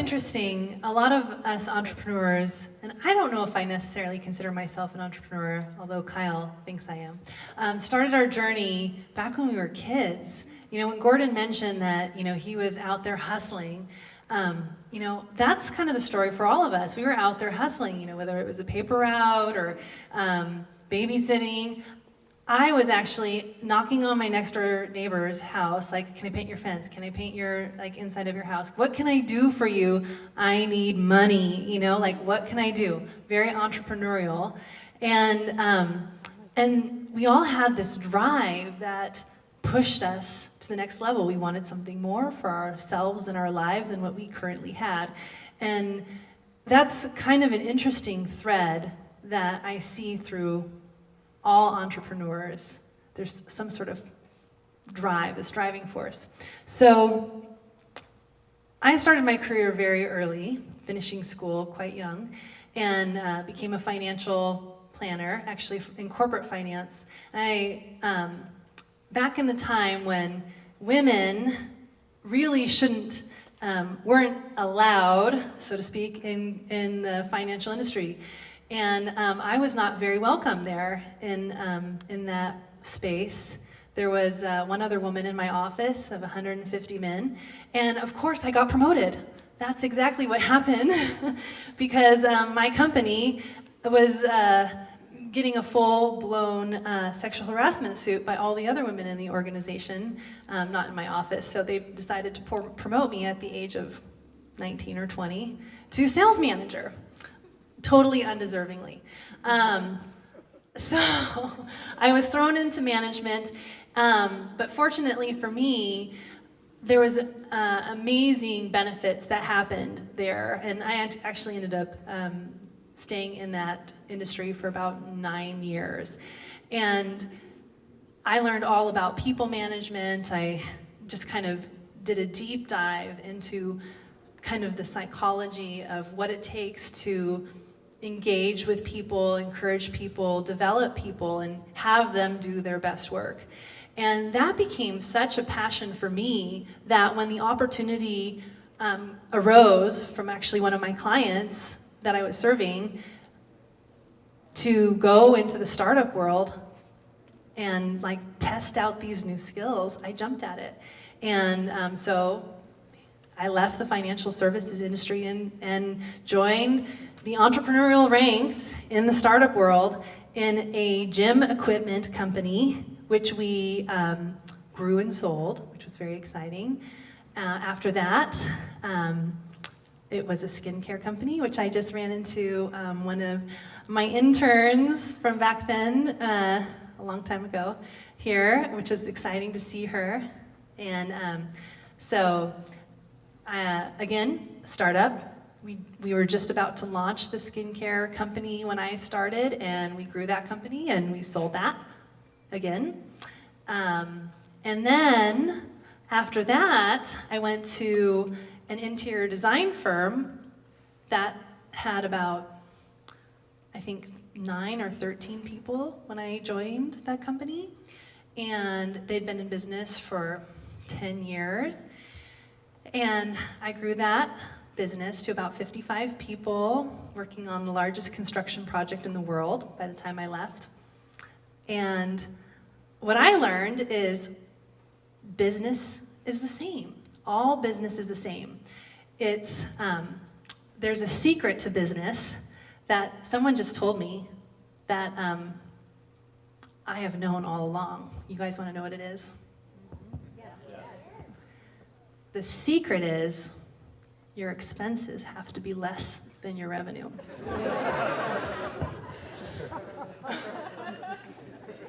interesting. A lot of us entrepreneurs, and I don't know if I necessarily consider myself an entrepreneur, although Kyle thinks I am, started our journey back when we were kids. You know, when Gordon mentioned that, you know, he was out there hustling, you know, that's kind of the story for all of us. We were out there hustling, you know, whether it was a paper route or babysitting. I was actually knocking on my next door neighbor's house, like, can I paint your fence? Can I paint your, like, inside of your house? What can I do for you? I need money, you know, like, what can I do? Very entrepreneurial. And we all had this drive that pushed us to the next level. We wanted something more for ourselves and our lives than what we currently had. And that's kind of an interesting thread that I see through all entrepreneurs. There's some sort of drive, this driving force. So I started my career very early, finishing school quite young, and became a financial planner, actually in corporate finance. And back in the time when women really weren't allowed, so to speak, in the financial industry. And I was not very welcome there in that space. There was one other woman in my office of 150 men, and of course I got promoted. That's exactly what happened because my company was getting a full-blown sexual harassment suit by all the other women in the organization, not in my office. So they decided to promote me at the age of 19 or 20 to sales manager. Totally undeservingly. So I was thrown into management, but fortunately for me, there was amazing benefits that happened there, and I actually ended up staying in that industry for about 9 years. And I learned all about people management. I just kind of did a deep dive into kind of the psychology of what it takes to engage with people, encourage people, develop people, and have them do their best work. And that became such a passion for me that when the opportunity arose from actually one of my clients that I was serving to go into the startup world and like test out these new skills, I jumped at it. And so I left the financial services industry and joined the entrepreneurial ranks in the startup world in a gym equipment company, which we grew and sold, which was very exciting. After that, it was a skincare company, which I just ran into one of my interns from back then, a long time ago, here, which was exciting to see her. And so, again, startup. We were just about to launch the skincare company when I started, and we grew that company and we sold that again. And then after that, I went to an interior design firm that had about, I think, 9 or 13 people when I joined that company. And they'd been in business for 10 years. And I grew that business to about 55 people, working on the largest construction project in the world by the time I left. And what I learned is business is the same. All business is the same. It's, there's a secret to business that someone just told me that I have known all along. You guys want to know what it is? Yes. The secret is your expenses have to be less than your revenue.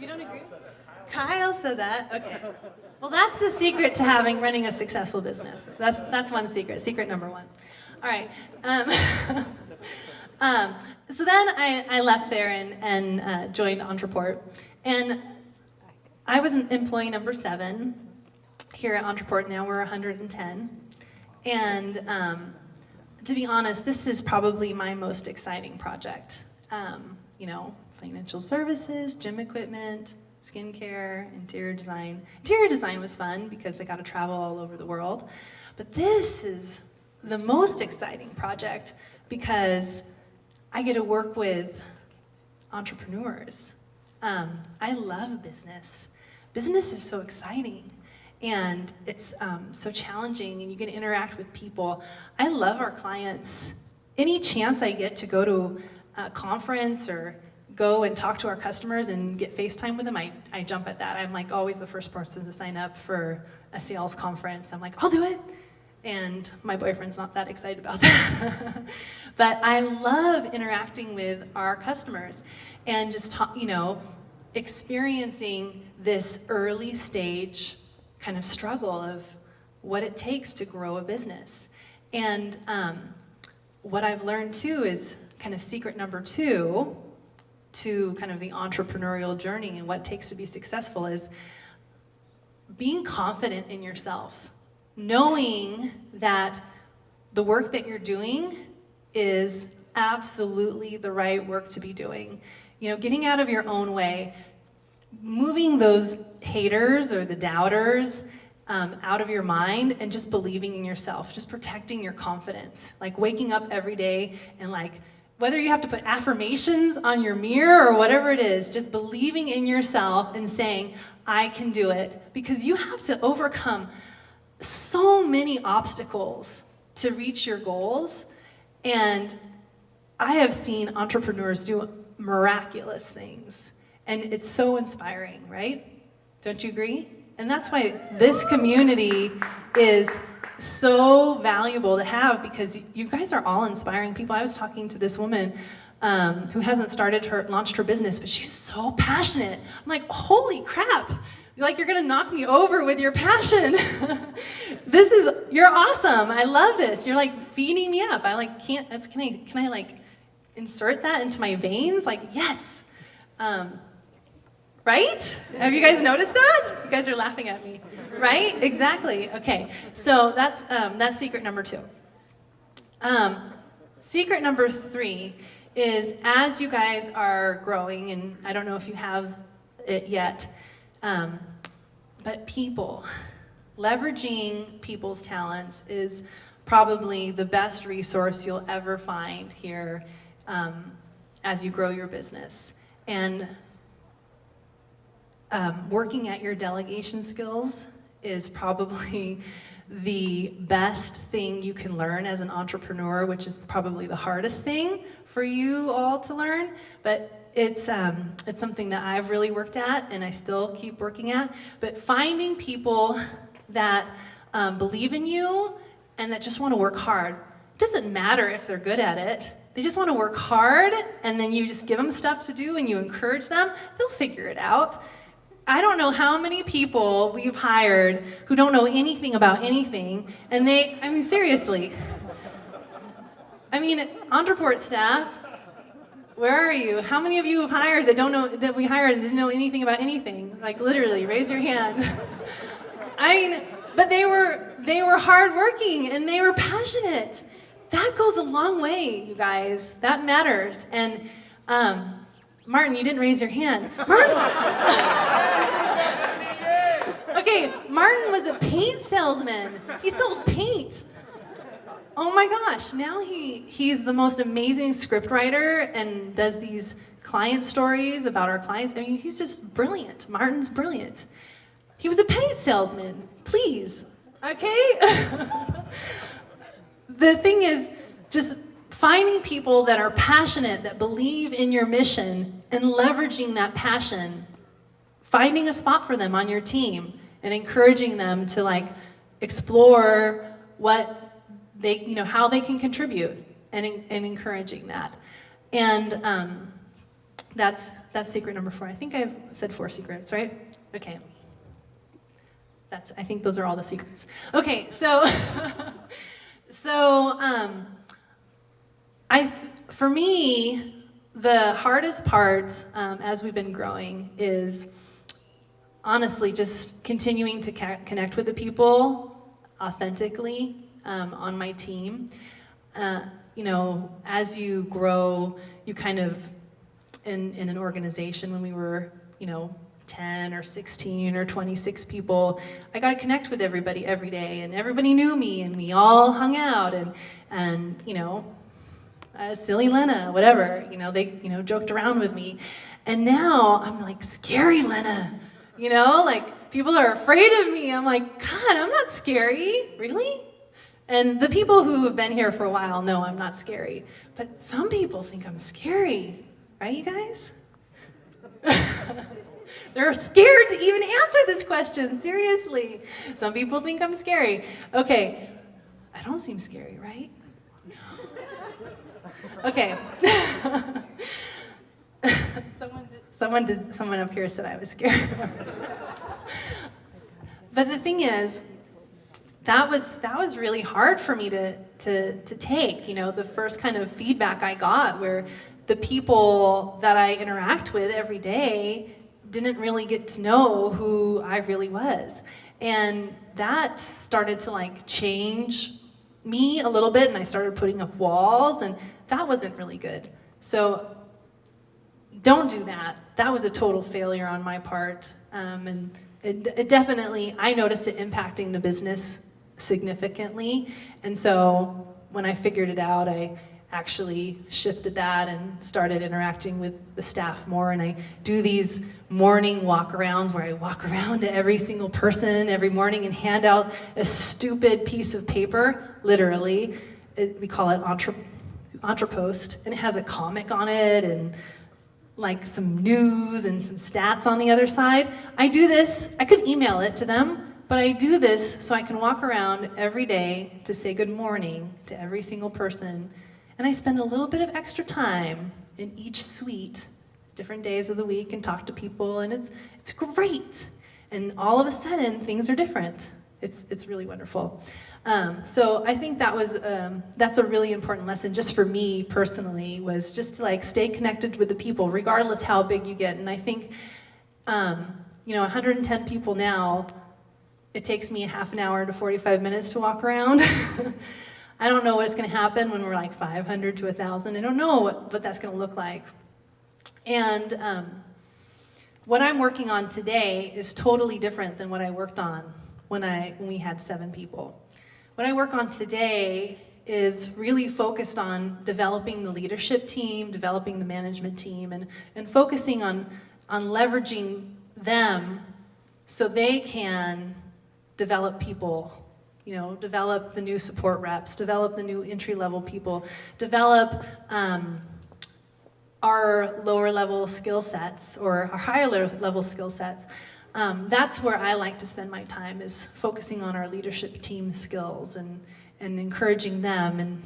You don't agree? Kyle said that? Okay. Well, that's the secret to running a successful business. That's one secret, secret number one. All right. So then I left there and joined ONTRAPORT. And I was employee number 7 here at ONTRAPORT. Now we're 110. And to be honest, this is probably my most exciting project. You know, financial services, gym equipment, skincare, interior design. Interior design was fun because I got to travel all over the world. But this is the most exciting project because I get to work with entrepreneurs. I love business. Business is so exciting, and it's so challenging, and you get to interact with people. I love our clients. Any chance I get to go to a conference or go and talk to our customers and get FaceTime with them, I jump at that. I'm like always the first person to sign up for a sales conference. I'm like, I'll do it. And my boyfriend's not that excited about that. But I love interacting with our customers and just experiencing this early stage kind of struggle of what it takes to grow a business. And what I've learned too is kind of secret number 2 to kind of the entrepreneurial journey and what it takes to be successful is being confident in yourself, knowing that the work that you're doing is absolutely the right work to be doing. Getting out of your own way, moving those haters or the doubters out of your mind and just believing in yourself, just protecting your confidence, like waking up every day and whether you have to put affirmations on your mirror or whatever it is, just believing in yourself and saying, I can do it, because you have to overcome so many obstacles to reach your goals. And I have seen entrepreneurs do miraculous things, and it's so inspiring, right? Don't you agree? And that's why this community is so valuable to have, because you guys are all inspiring people. I was talking to this woman who hasn't launched her business, but she's so passionate. I'm like, holy crap. You're gonna knock me over with your passion. You're awesome. I love this. You're feeding me up. Can I insert that into my veins? Yes. Right? Have you guys noticed that? You guys are laughing at me. Right? Exactly. Okay. So that's secret number 2. Secret number 3 is, as you guys are growing, and I don't know if you have it yet, but leveraging people's talents is probably the best resource you'll ever find here as you grow your business. And working at your delegation skills is probably the best thing you can learn as an entrepreneur, which is probably the hardest thing for you all to learn, but it's something that I've really worked at and I still keep working at. But finding people that believe in you and that just want to work hard. It doesn't matter if they're good at it. They just want to work hard, and then you just give them stuff to do and you encourage them. They'll figure it out. I don't know how many people we've hired who don't know anything about anything, and seriously. ONTRAPORT staff, where are you? How many of you have hired that we hired and didn't know anything about anything? Literally, raise your hand. But they were hardworking and they were passionate. That goes a long way, you guys. That matters. And Martin, you didn't raise your hand. Martin. Okay, Martin was a paint salesman. He sold paint. Oh my gosh, now he's the most amazing scriptwriter and does these client stories about our clients. He's just brilliant. Martin's brilliant. He was a paint salesman, please, okay? The thing is just finding people that are passionate, that believe in your mission, and leveraging that passion, finding a spot for them on your team, and encouraging them to explore what they, how they can contribute, and encouraging that. And that's secret number 4. I think I've said 4 secrets, right? Okay. I think those are all the secrets. Okay, so for me, the hardest part as we've been growing is honestly just continuing to connect with the people authentically on my team. As you grow, you kind of, in an organization, when we were, 10 or 16 or 26 people, I got to connect with everybody every day, and everybody knew me, and we all hung out, and you know, silly Lena, whatever, you know, they, you know, joked around with me. And now I'm like, scary Lena, you know, like people are afraid of me. I'm like, God, I'm not scary, really? And the people who have been here for a while know I'm not scary, but some people think I'm scary, right, you guys? They're scared to even answer this question, seriously. Some people think I'm scary. Okay, I don't seem scary, right? Okay. Someone up here said I was scared. But the thing is, that was really hard for me to take. You know, the first kind of feedback I got where the people that I interact with every day didn't really get to know who I really was. And that started to like change me a little bit, and I started putting up walls, and that wasn't really good. So don't do that. That was a total failure on my part. And it definitely, I noticed it impacting the business significantly. And so when I figured it out, I actually shifted that and started interacting with the staff more. And I do these morning walk-arounds where I walk around to every single person every morning and hand out a stupid piece of paper, literally. We call it ONTRAPOST, and it has a comic on it and like some news and some stats on the other side. I do this, I could email it to them, but I do this so I can walk around every day to say good morning to every single person. And I spend a little bit of extra time in each suite, different days of the week, and talk to people, and it's great. And all of a sudden, things are different. It's really wonderful. So I think that's a really important lesson just for me personally, was just to like stay connected with the people, regardless how big you get. And I think, you know, 110 people now, it takes me a half an hour to 45 minutes to walk around. I don't know what's going to happen when we're like 500 to 1,000. I don't know what that's going to look like. And what I'm working on today is totally different than what I worked on when we had 7 people. What I work on today is really focused on developing the leadership team, developing the management team, and focusing on leveraging them so they can develop people, you know, develop the new support reps, develop the new entry-level people, develop our lower level skill sets or our higher level skill sets. That's where I like to spend my time, is focusing on our leadership team skills and encouraging them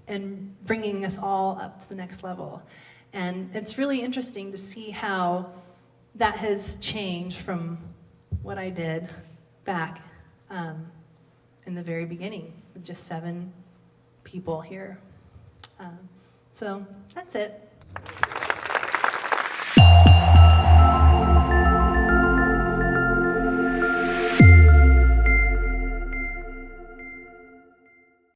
and bringing us all up to the next level. And it's really interesting to see how that has changed from what I did back in the very beginning with just 7 people here. So that's it.